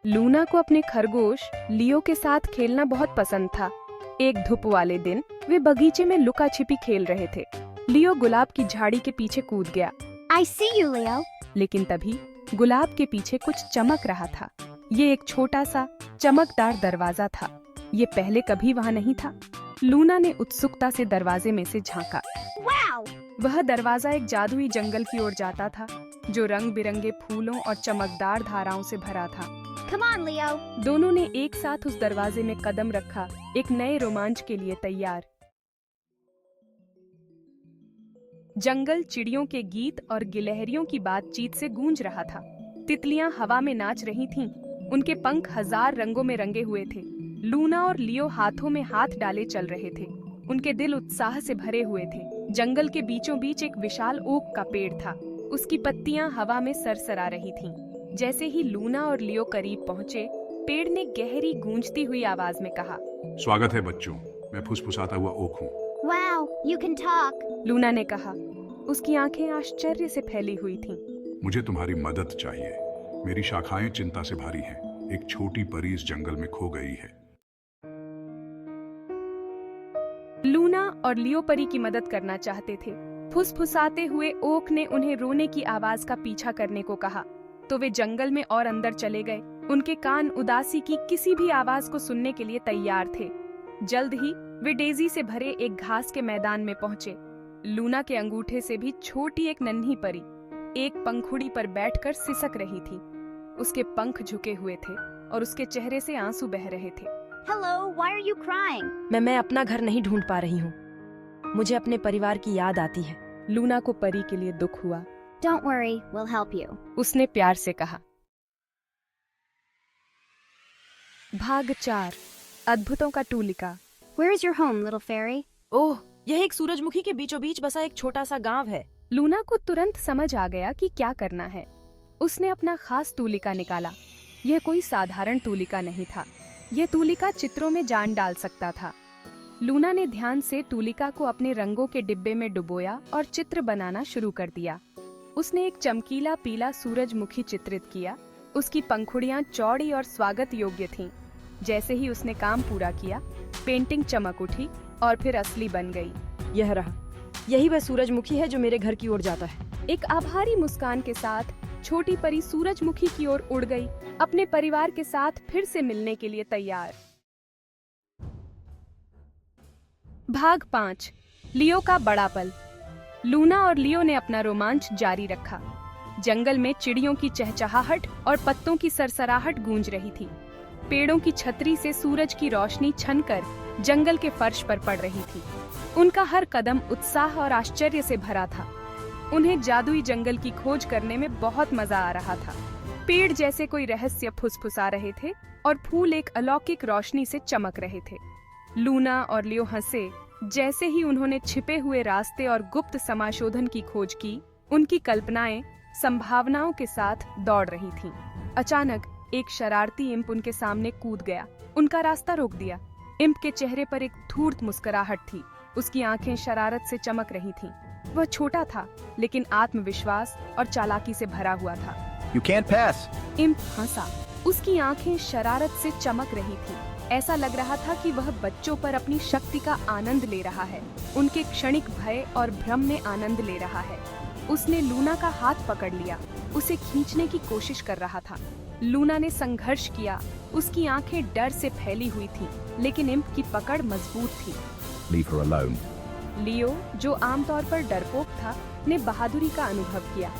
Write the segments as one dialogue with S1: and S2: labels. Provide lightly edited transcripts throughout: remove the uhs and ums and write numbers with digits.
S1: Luna को अपने खरगोश लियो के साथ खेलना बहुत पसंद था। एक धूप वाले दिन वे बगीचे में लुका छिपी खेल रहे थे। लियो गुलाब की झाड़ी के पीछे कूद गया।
S2: I see you, Leo.
S1: लेकिन तभी गुलाब के पीछे कुछ चमक रहा था। ये एक छोटा सा चमकदार दरवाजा था। ये पहले कभी वहाँ नहीं था। लूना ने उत्सुकता से दरवाजे में से झांका।
S2: Wow!
S1: वह दरवाजा एक जादुई जंगल की ओर जाता था, जो रंग बिरंगे फूलों और चमकदार धाराओं से भरा था।
S2: Come on, Leo.
S1: दोनों ने एक साथ उस दरवाजे में कदम रखा, एक नए रोमांच के लिए तैयार। जंगल चिड़ियों के गीत और गिलहरियों की बातचीत से गूंज रहा था। तितलियां हवा में नाच रही थीं। उनके पंख हजार रंगों में रंगे हुए थे। लूना और लियो हाथों में हाथ डाले चल रहे थे। उनके दिल उत्साह से भरे हुए थे। जंगल के बीचों बीच एक विशाल ओक का पेड़ था। उसकी पत्तियां हवा में सरसरा रही थीं। जैसे ही लूना और लियो करीब पहुंचे, पेड़ ने गहरी गूंजती हुई आवाज में कहा,
S3: स्वागत है बच्चों, मैं फुसफुसाता हुआ ओक हूँ।
S2: Wow, you can talk.
S1: Luna ने कहा। उसकी आंखें आश्चर्य से फैली हुई थीं।
S3: मुझे तुम्हारी मदद चाहिए। मेरी शाखाएं चिंता से भारी हैं। एक छोटी परी इस जंगल में खो गई है।
S1: लूना और लियो परी की मदद करना चाहते थे। फुसफुसाते हुए ओक ने उन्हें रोने की आवाज का पीछा करने को कहा, तो वे जंगल में और अंदर चले गए। उनके कान उदासी की किसी भी आवाज को सुनने के लिए तैयार थे। जल्द ही वे डेजी से भरे एक घास के मैदान में पहुंचे। लूना के अंगूठे से भी छोटी एक नन्ही परी एक पंखुड़ी पर बैठकर सिसक रही थी। उसके पंख झुके हुए थे और उसके चेहरे से आंसू बह रहे थे।
S2: Hello, why are you crying?
S4: मैं अपना घर नहीं ढूंढ पा रही हूँ। मुझे अपने परिवार की याद आती है।
S1: लूना को परी के लिए दुख हुआ।
S2: Don't worry, we'll help you.
S1: उसने प्यार से कहा। भाग 4, अद्भुतों का टूलिका।
S2: Where is your home, little fairy?
S4: ओह, यह एक सूरजमुखी के बीचों बीच बसा एक छोटा सा गांव है।
S1: लूना को तुरंत समझ आ गया कि क्या करना है। उसने अपना खास तूलिका निकाला। यह कोई साधारण तूलिका नहीं था। यह तूलिका चित्रों में जान डाल सकता था। लूना ने ध्यान से तूलिका को अपने रंगों के डिब्बे में डुबोया और चित्र बनाना शुरू कर दिया। उसने एक चमकीला पीला सूरजमुखी चित्रित किया। उसकी पंखुड़ियां चौड़ी और स्वागत योग्य थीं। जैसे ही उसने काम पूरा किया, पेंटिंग चमक उठी और फिर असली बन गई।
S4: यह रहा। यही वह सूरजमुखी है जो मेरे घर की ओर जाता है।
S1: एक आभारी मुस्कान के साथ छोटी परी सूरजमुखी की ओर उड़ गई, अपने परिवार के साथ फिर से मिलने के लिए तैयार। भाग 5, लियो का बड़ा पल। लूना और लियो ने अपना रोमांच जारी रखा। जंगल में चिड़ियों की चहचहाहट और पत्तों की सरसराहट गूंज रही थी। पेड़ों की छतरी से सूरज की रोशनी छनकर जंगल के फर्श पर पड़ रही थी। उनका हर कदम उत्साह और आश्चर्य से भरा था। उन्हें जादुई जंगल की खोज करने में बहुत मजा आ रहा था। पेड़ जैसे कोई रहस्य फुसफुसा रहे थे और फूल एक अलौकिक रोशनी से चमक रहे थे। लूना और लियो हंसे जैसे ही उन्होंने छिपे हुए रास्ते और गुप्त समाशोधन की खोज की। उनकी कल्पनाएं संभावनाओं के साथ दौड़ रही थीं। अचानक एक शरारती इम्प उनके सामने कूद गया, उनका रास्ता रोक दिया। इम्प के चेहरे पर एक धूर्त मुस्कुराहट थी। उसकी आंखें शरारत से चमक रही थीं। वह छोटा था, लेकिन आत्मविश्वास और चालाकी से भरा हुआ था।
S5: You can't pass.
S1: इम्प हंसा। उसकी आंखें शरारत से चमक रही थीं। ऐसा लग रहा था कि वह बच्चों पर अपनी शक्ति का आनंद ले रहा है, उनके क्षणिक भय और भ्रम में आनंद ले रहा है। उसने लूना का हाथ पकड़ लिया, उसे खींचने की कोशिश कर रहा था। लूना ने संघर्ष किया। उसकी आंखें डर से फैली हुई थीं, लेकिन इम्प की पकड़ मजबूत थी।
S5: Leave her alone.
S1: लियो, जो आमतौर पर डरपोक था, ने बहादुरी का अनुभव किया।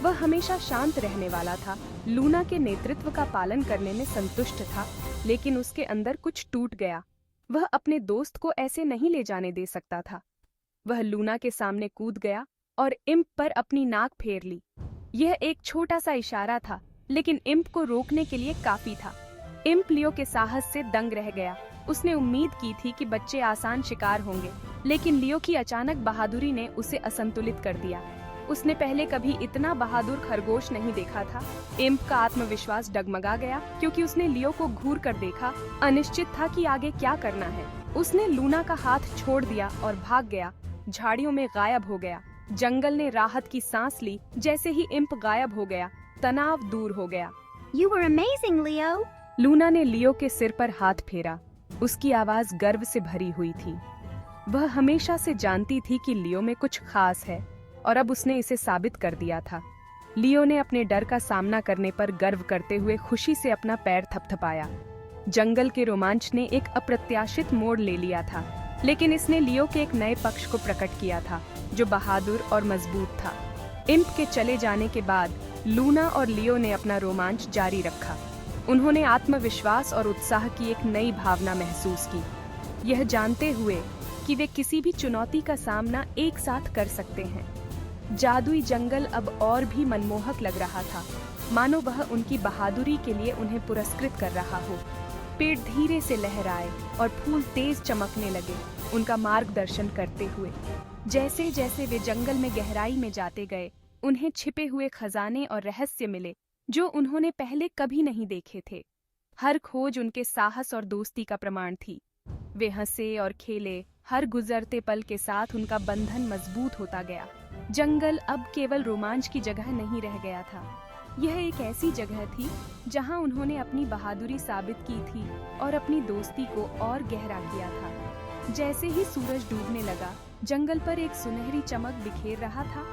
S1: वह हमेशा शांत रहने वाला था। लूना के नेतृत्व का पालन करने में संतुष्ट था, लेकिन उसके अंदर कुछ टूट गया। वह अपने दोस्त को ऐसे नहीं ले जाने दे सकता था। वह लूना के सामने कूद गया और इम्प पर अपनी नाक फेर ली। यह एक छोटा सा इशारा था, लेकिन इम्प को रोकने के लिए काफी था। इम्प लियो के साहस से दंग रह गया। उसने उम्मीद की थी कि बच्चे आसान शिकार होंगे, लेकिन लियो की अचानक बहादुरी ने उसे असंतुलित कर दिया। उसने पहले कभी इतना बहादुर खरगोश नहीं देखा था। इम्प का आत्मविश्वास डगमगा गया, क्योंकि उसने लियो को घूर कर देखा। अनिश्चित था कि आगे क्या करना है। उसने लूना का हाथ छोड़ दिया और भाग गया। झाड़ियों में गायब हो गया। जंगल ने राहत की सांस ली। जैसे ही इम्प गायब हो गया, तनाव दूर हो गया।
S2: You were amazing, Leo.
S1: Luna ने लियो के सिर पर हाथ फेरा। उसकी आवाज गर्व से भरी हुई थी। वह हमेशा से जानती थी कि लियो में कुछ खास है और अब उसने इसे साबित कर दिया था। लियो ने अपने डर का सामना करने पर गर्व करते हुए खुशी से अपना पैर थपथपाया। जंगल के रोमांच ने एक अप्रत्याशित मोड़ ले लिया था, लेकिन इसने लियो के एक नए पक्ष को प्रकट किया था, जो बहादुर और मजबूत था। इम्प के चले जाने के बाद लूना और लियो ने अपना रोमांच जारी रखा। उन्होंने आत्मविश्वास और उत्साह की एक नई भावना महसूस की, यह जानते हुए कि वे किसी भी चुनौती का सामना एक साथ कर सकते हैं। जादुई जंगल अब और भी मनमोहक लग रहा था, मानो वह उनकी बहादुरी के लिए उन्हें पुरस्कृत कर रहा हो। पेड़ धीरे से लहराए और फूल तेज चमकने लगे, उनका मार्गदर्शन करते हुए। जैसे जैसे वे जंगल में गहराई में जाते गए, उन्हें छिपे हुए खजाने और रहस्य मिले जो उन्होंने पहले कभी नहीं देखे थे। हर खोज उनके साहस और दोस्ती का प्रमाण थी। वे हंसे और खेले, हर गुजरते पल के साथ उनका बंधन मजबूत होता गया। जंगल अब केवल रोमांच की जगह नहीं रह गया था, यह एक ऐसी जगह थी जहां उन्होंने अपनी बहादुरी साबित की थी और अपनी दोस्ती को और गहरा किया था। जैसे ही सूरज डूबने लगा, जंगल पर एक सुनहरी चमक बिखेर रहा था।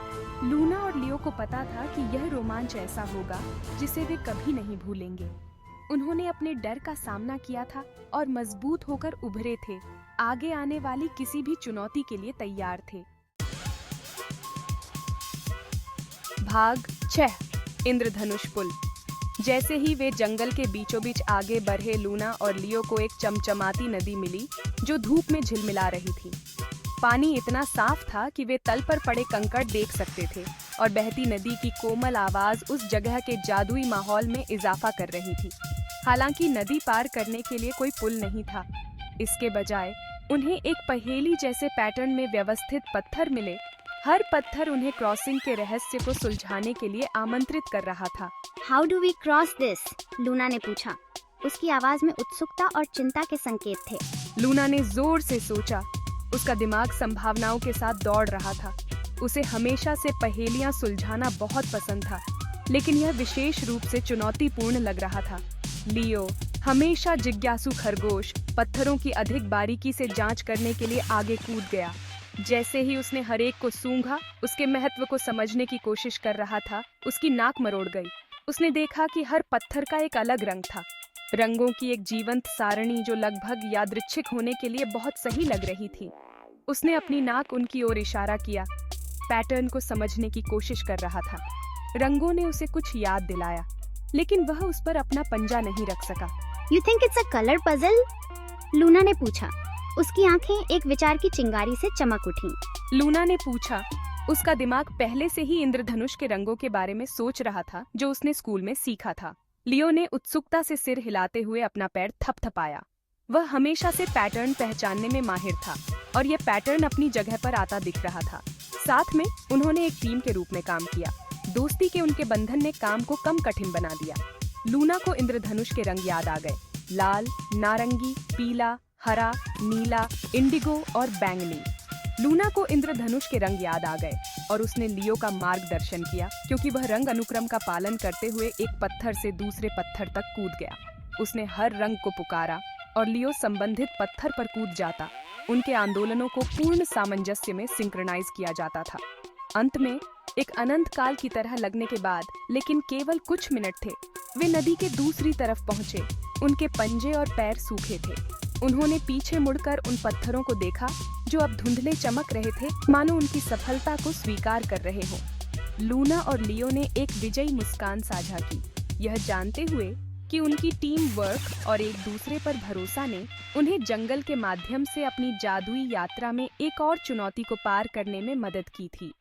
S1: लूना और लियो को पता था कि यह रोमांच ऐसा होगा जिसे वे कभी नहीं भूलेंगे। उन्होंने अपने डर का सामना किया था और मजबूत होकर उभरे थे, आगे आने वाली किसी भी चुनौती के लिए तैयार थे। भाग 6 इंद्रधनुष पुल। जैसे ही वे जंगल के बीचों बीच आगे बढ़े, लूना और लियो को एक चमचमाती नदी मिली जो धूप में झिलमिला रही थी। पानी इतना साफ था कि वे तल पर पड़े कंकड़ देख सकते थे और बहती नदी की कोमल आवाज उस जगह के जादुई माहौल में इजाफा कर रही थी। हालांकि नदी पार करने के लिए कोई पुल नहीं था, इसके बजाय उन्हें एक पहेली जैसे पैटर्न में व्यवस्थित पत्थर मिले। हर पत्थर उन्हें क्रॉसिंग के रहस्य को सुलझाने के लिए आमंत्रित कर रहा था।
S2: How do we cross this? Luna ने पूछा। उसकी आवाज में उत्सुकता और चिंता के संकेत थे।
S1: लूना ने जोर से सोचा। उसका दिमाग संभावनाओं के साथ दौड़ रहा था। उसे हमेशा से पहेलियां सुलझाना बहुत पसंद था, लेकिन यह विशेष रूप से चुनौतीपूर्ण लग रहा था। लियो, हमेशा जिज्ञासु खरगोश, पत्थरों की अधिक बारीकी से जांच करने के लिए आगे कूद गया। जैसे ही उसने हर एक को सूंघा, उसके महत्व को समझने की कोशिश कर रहा था, उसकी नाक मरोड़ गई। उसने देखा कि हर पत्थर का एक अलग रंग था, रंगों की एक जीवंत सारणी जो लगभग यादृच्छिक होने के लिए बहुत सही लग रही थी। उसने अपनी नाक उनकी ओर इशारा किया, पैटर्न को समझने की कोशिश कर रहा था। रंगों ने उसे कुछ याद दिलाया, लेकिन वह उस पर अपना पंजा नहीं रख सका।
S2: You think it's a color puzzle? Luna ने पूछा। उसकी आंखें एक विचार की चिंगारी से चमक उठी।
S1: लूना ने पूछा। उसका दिमाग पहले से ही इंद्रधनुष के रंगों के बारे में सोच रहा था जो उसने स्कूल में सीखा था। लियो ने उत्सुकता से सिर हिलाते हुए अपना पैर थपथपाया। वह हमेशा से पैटर्न पहचानने में माहिर था और यह पैटर्न अपनी जगह पर आता दिख रहा था। साथ में उन्होंने एक टीम के रूप में काम किया। दोस्ती के उनके बंधन ने काम को कम कठिन बना दिया। लूना को इंद्रधनुष के रंग याद आ गए, लाल, नारंगी, पीला, हरा, नीला, इंडिगो और बैंगनी। लूना को इंद्रधनुष के रंग याद आ गए और उसने लियो का मार्गदर्शन किया, क्योंकि वह रंग अनुक्रम का पालन करते हुए एक पत्थर से दूसरे पत्थर तक कूद गया। उसने हर रंग को पुकारा और लियो संबंधित पत्थर पर कूद जाता। उनके आंदोलनों को पूर्ण सामंजस्य में सिंक्रोनाइज किया जाता था। अंत में एक अनंत काल की तरह लगने के बाद, लेकिन केवल कुछ मिनट थे, वे नदी के दूसरी तरफ पहुंचे। उनके पंजे और पैर सूखे थे। उन्होंने पीछे मुड़कर उन पत्थरों को देखा जो अब धुंधले चमक रहे थे, मानो उनकी सफलता को स्वीकार कर रहे हों। लूना और लियो ने एक विजयी मुस्कान साझा की, यह जानते हुए कि उनकी टीम वर्क और एक दूसरे पर भरोसा ने उन्हें जंगल के माध्यम से अपनी जादुई यात्रा में एक और चुनौती को पार करने में मदद की थी।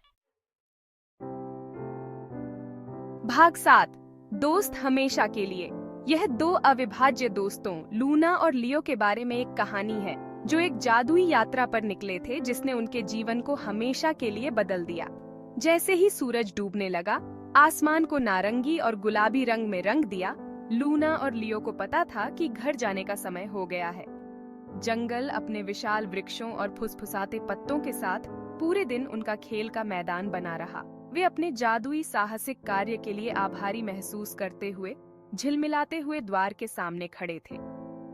S1: भाग 7 दोस्त हमेशा के लिए। यह दो अविभाज्य दोस्तों लूना और लियो के बारे में एक कहानी है जो एक जादुई यात्रा पर निकले थे जिसने उनके जीवन को हमेशा के लिए बदल दिया। जैसे ही सूरज डूबने लगा, आसमान को नारंगी और गुलाबी रंग में रंग दिया। लूना और लियो को पता था कि घर जाने का समय हो गया है। जंगल अपने विशाल वृक्षों और फुसफुसाते पत्तों के साथ पूरे दिन उनका खेल का मैदान बना रहा। वे अपने जादुई साहसिक कार्य के लिए आभारी महसूस करते हुए झिलमिलाते हुए द्वार के सामने खड़े थे।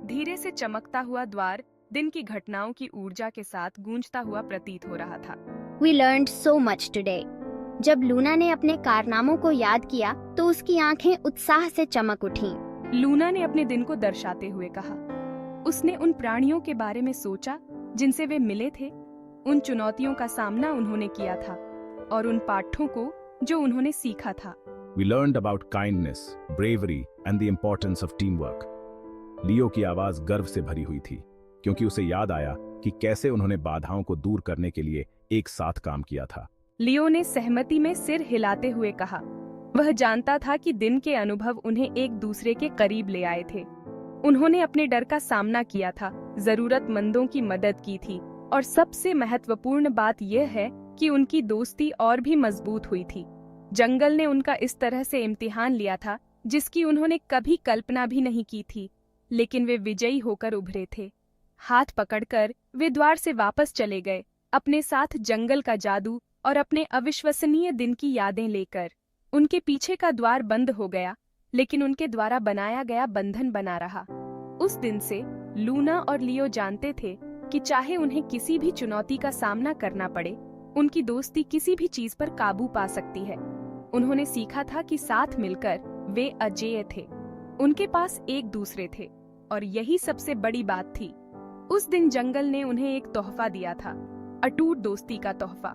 S1: धीरे से चमकता हुआ द्वार दिन की घटनाओं की ऊर्जा के साथ गूंजता हुआ प्रतीत हो रहा था।
S2: We learned so much today. जब लूना ने अपने कारनामों को याद किया तो उसकी आंखें उत्साह से चमक उठीं।
S1: लूना ने अपने दिन को दर्शाते हुए कहा। उसने उन प्राणियों के बारे में सोचा जिनसे वे मिले थे, उन चुनौतियों का सामना उन्होंने किया था और उन पाठों को जो उन्होंने सीखा था।
S5: We learned about kindness, bravery, and the importance of teamwork. लियो की आवाज गर्व से भरी हुई थी, क्योंकि उसे याद आया कि कैसे उन्होंने बाधाओं को दूर करने के लिए एक साथ काम किया था।
S1: लियो ने सहमति में सिर हिलाते हुए कहा। वह जानता था कि दिन के अनुभव उन्हें एक दूसरे के करीब ले आए थे। उन्होंने अपने डर का सामना किया था, जरूरतमंदों की मदद की थी और सबसे महत्वपूर्ण बात यह है कि उनकी दोस्ती और भी मजबूत हुई थी। जंगल ने उनका इस तरह से इम्तिहान लिया था जिसकी उन्होंने कभी कल्पना भी नहीं की थी, लेकिन वे विजयी होकर उभरे थे। हाथ पकड़कर वे द्वार से वापस चले गए, अपने साथ जंगल का जादू और अपने अविश्वसनीय दिन की यादें लेकर। उनके पीछे का द्वार बंद हो गया, लेकिन उनके द्वारा बनाया गया बंधन बना रहा। उस दिन से लूना और लियो जानते थे कि चाहे उन्हें किसी भी चुनौती का सामना करना पड़े, उनकी दोस्ती किसी भी चीज पर काबू पा सकती है। उन्होंने सीखा था कि साथ मिलकर वे अजेय थे। उनके पास एक दूसरे थे और यही सबसे बड़ी बात थी। उस दिन जंगल ने उन्हें एक तोहफा दिया था, अटूट दोस्ती का तोहफा।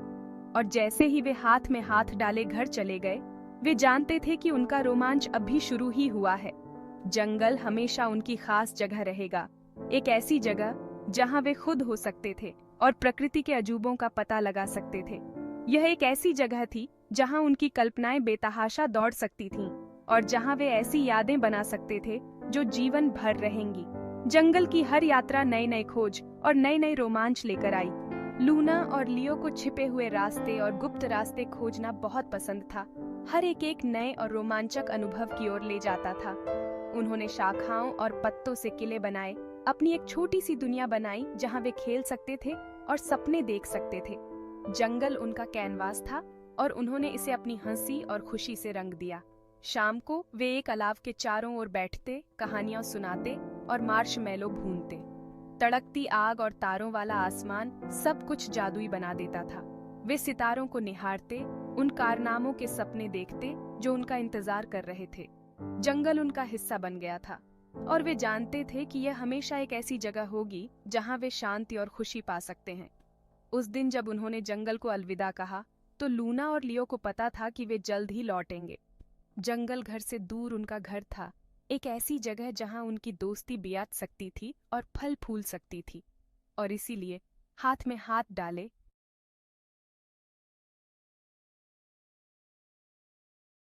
S1: और जैसे ही वे हाथ में हाथ डाले घर चले गए, वे जानते थे कि उनका रोमांच अभी शुरू ही हुआ है। जंगल हमेशा उनकी खास जगह रहेगा, एक ऐसी जगह जहां वे खुद हो सकते थे और प्रकृति के अजूबों का पता लगा सकते थे। यह एक ऐसी जगह थी जहां उनकी कल्पनाएं बेतहाशा दौड़ सकती थीं और जहां वे ऐसी यादें बना सकते थे जो जीवन भर रहेंगी। जंगल की हर यात्रा नई नई खोज और नए नए रोमांच लेकर आई। लूना और लियो को छिपे हुए रास्ते और गुप्त रास्ते खोजना बहुत पसंद था। हर एक नए और रोमांचक अनुभव की ओर ले जाता था। उन्होंने शाखाओं और पत्तों से किले बनाए, अपनी एक छोटी सी दुनिया बनाई जहां वे खेल सकते थे और सपने देख सकते थे। जंगल उनका कैनवास था और उन्होंने इसे अपनी हंसी और खुशी से रंग दिया। शाम को वे एक अलाव के चारों ओर बैठते, कहानियां सुनाते और मार्शमैलो भूनते। तड़कती आग और तारों वाला आसमान सब कुछ जादुई बना देता था। वे सितारों को निहारते, उन कारनामों के सपने देखते जो उनका इंतजार कर रहे थे। जंगल उनका हिस्सा बन गया था और वे जानते थे कि यह हमेशा एक ऐसी जगह होगी जहां वे शांति और खुशी पा सकते हैं। उस दिन जब उन्होंने जंगल को अलविदा कहा, तो लूना और लियो को पता था कि वे जल्द ही लौटेंगे। जंगल घर से दूर उनका घर था, एक ऐसी जगह जहां उनकी दोस्ती बियात सकती थी और फल फूल सकती थी। और इसीलिए हाथ में हाथ डाले